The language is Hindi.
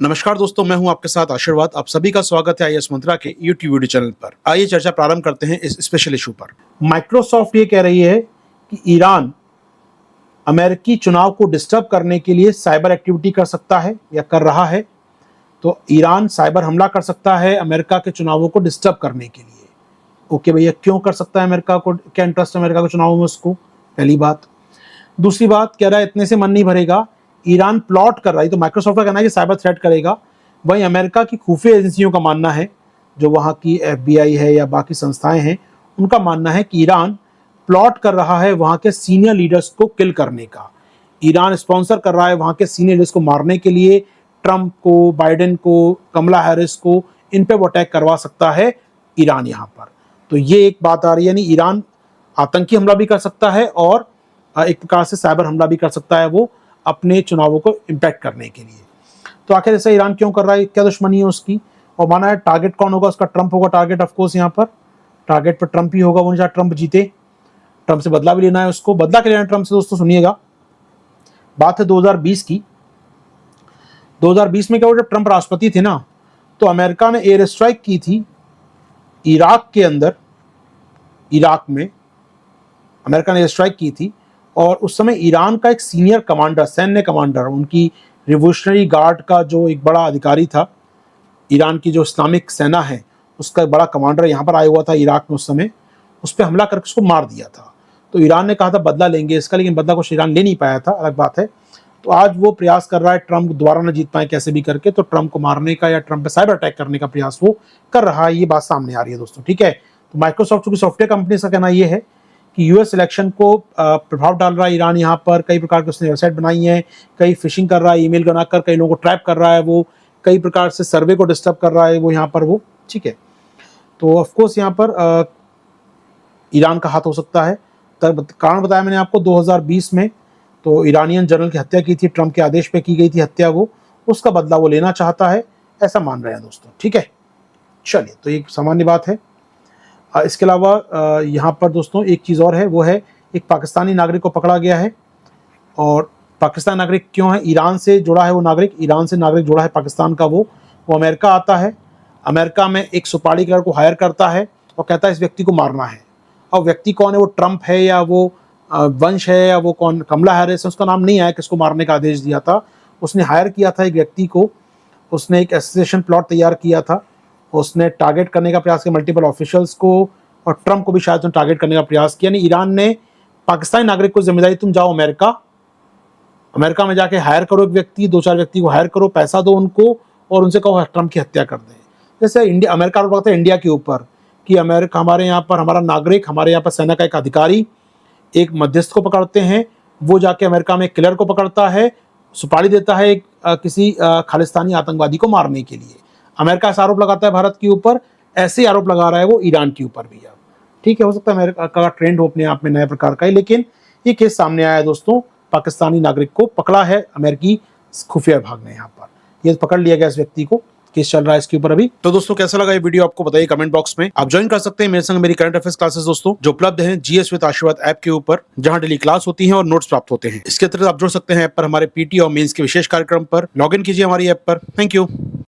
नमस्कार दोस्तों, मैं हूं आपके साथ आशीर्वाद। आप सभी का स्वागत है आईएएस मंत्रा के यूट्यूब वीडियो चैनल पर। आइए चर्चा प्रारंभ करते हैं इस स्पेशल इशू पर। माइक्रोसॉफ्ट ये कह रही है कि ईरान अमेरिकी चुनाव को डिस्टर्ब करने के लिए साइबर एक्टिविटी कर सकता है या कर रहा है। तो ईरान साइबर हमला कर सकता है अमेरिका के चुनावों को डिस्टर्ब करने के लिए। ओके भैया, क्यों कर सकता है अमेरिका को? क्या इंटरेस्ट है अमेरिका के चुनावों में उसको? पहली बात। दूसरी बात, कह रहा है इतने से मन नहीं भरेगा, ईरान प्लॉट कर रहा है। तो माइक्रोसॉफ्ट का कहना है कि साइबर थ्रेट करेगा। वहीं अमेरिका की खुफिया एजेंसियों का मानना है, जो वहाँ की FBI है या बाकी संस्थाएं हैं, उनका मानना है कि ईरान प्लॉट कर रहा है वहाँ के सीनियर लीडर्स को किल करने का। ईरान स्पॉन्सर कर रहा है वहाँ के सीनियर लीडर्स को मारने के लिए। ट्रंप को, बाइडेन को, कमला हैरिस को, इन पे वो अटैक करवा सकता है ईरान यहाँ पर। तो ये एक बात आ रही है, यानी ईरान आतंकी हमला भी कर सकता है और एक प्रकार से साइबर हमला भी कर सकता है वो अपने चुनावों को इम्पैक्ट करने के लिए। तो आखिर ऐसा ईरान क्यों कर रहा है? क्या दुश्मनी है उसकी? और माना है टारगेट कौन होगा उसका? ट्रंप होगा टारगेट। ऑफकोर्स यहाँ पर टारगेट पर ट्रंप ही होगा। वो नहीं चाहे ट्रंप जीते, ट्रंप से बदला भी लेना है उसको। बदला क्या लेना है ट्रंप से दोस्तों? सुनिएगा, बात है 2020 की। 2020 में क्या हुआ? जब ट्रंप राष्ट्रपति थे ना, तो अमेरिका ने एयर स्ट्राइक की थी इराक के अंदर। इराक में अमेरिका ने एयर स्ट्राइक की थी और उस समय ईरान का एक सीनियर कमांडर, सैन्य कमांडर, उनकी रिवोल्यूशनरी गार्ड का जो एक बड़ा अधिकारी था, ईरान की जो इस्लामिक सेना है उसका एक बड़ा कमांडर यहाँ पर आया हुआ था इराक में उस समय। उस पर हमला करके उसको मार दिया था। तो ईरान ने कहा था बदला लेंगे इसका, लेकिन बदला कुछ ईरान ले नहीं पाया था, अलग बात है। तो आज वो प्रयास कर रहा है, ट्रंप दोबारा न जीत पाए कैसे भी करके, तो ट्रंप को मारने का या ट्रंप पे साइबर अटैक करने का प्रयास वो कर रहा है। ये बात सामने आ रही है दोस्तों, ठीक है। तो माइक्रोसॉफ्ट की सॉफ्टवेयर कंपनी का कहना यह है कि यूएस इलेक्शन को प्रभाव डाल रहा है ईरान यहाँ पर। कई प्रकार की उसने वेबसाइट बनाई है, कई फिशिंग कर रहा है, ईमेल बनाकर कई लोगों को ट्रैप कर रहा है वो, कई प्रकार से सर्वे को डिस्टर्ब कर रहा है वो यहाँ पर वो, ठीक है। तो ऑफकोर्स यहाँ पर ईरान का हाथ हो सकता है। तब कारण बताया मैंने आपको 2020 में तो ईरानियन जनरल की हत्या की थी, ट्रंप के आदेश पे की गई थी हत्या, वो उसका बदला वो लेना चाहता है, ऐसा मान रहे हैं दोस्तों, ठीक है। चलिए, तो एक सामान्य बात है। इसके अलावा यहाँ पर दोस्तों एक चीज़ और है, वो है एक पाकिस्तानी नागरिक को पकड़ा गया है। और पाकिस्तानी नागरिक क्यों है? ईरान से जुड़ा है वो नागरिक, ईरान से नागरिक जुड़ा है पाकिस्तान का। वो अमेरिका आता है, अमेरिका में एक सुपारी किलर को हायर करता है और कहता है इस व्यक्ति को मारना है। और व्यक्ति कौन है? वो ट्रंप है या वो वंश है या वो कौन, कमला हैरिस है, उसका नाम नहीं आया किसको मारने का आदेश दिया था। उसने हायर किया था एक व्यक्ति को, उसने एक एसोसिएशन प्लॉट तैयार किया था, उसने टारगेट करने का प्रयास किया मल्टीपल ऑफिशियल्स को, और ट्रंप को भी शायद उसने टारगेट करने का प्रयास किया। यानी ईरान ने पाकिस्तानी नागरिक को जिम्मेदारी, तुम जाओ अमेरिका में जाके हायर करो एक व्यक्ति, 2-4 व्यक्ति को हायर करो, पैसा दो उनको और उनसे कहो ट्रंप की हत्या कर दें। जैसे इंडिया, अमेरिका आरोप लगाता है इंडिया के ऊपर कि अमेरिका, हमारे यहाँ पर हमारा नागरिक, हमारे यहाँ पर सेना का एक अधिकारी एक मध्यस्थ को पकड़ते हैं, वो जाके अमेरिका में किलर को पकड़ता है, सुपारी देता है किसी खालिस्तानी आतंकवादी को मारने के लिए। अमेरिका ऐसा आरोप लगाता है भारत के ऊपर, ऐसे आरोप लगा रहा है वो ईरान के ऊपर भी अब, ठीक है। हो सकता है अमेरिका का ट्रेंड हो अपने आप में नए प्रकार का ही, लेकिन ये केस सामने आया है दोस्तों। पाकिस्तानी नागरिक को पकड़ा है अमेरिकी खुफिया विभाग ने, यहाँ पर ये पकड़ लिया गया इस व्यक्ति को। केस चल रहा है इसके ऊपर अभी। तो दोस्तों कैसा लगा ये वीडियो आपको बताइए कमेंट बॉक्स में। आप ज्वाइन कर सकते हैं मेरे संग मेरी करंट अफेयर्स क्लासेस दोस्तों, जो उपलब्ध हैं जीएस विद आशीर्वाद ऐप के ऊपर, जहां डेली क्लास होती है और नोट्स प्राप्त होते हैं। इसके अतिरिक्त आप जुड़ सकते हैं ऐप पर हमारे पीटी और मेंस के विशेष कार्यक्रम पर। लॉग इन कीजिए हमारी ऐप पर। Thank you.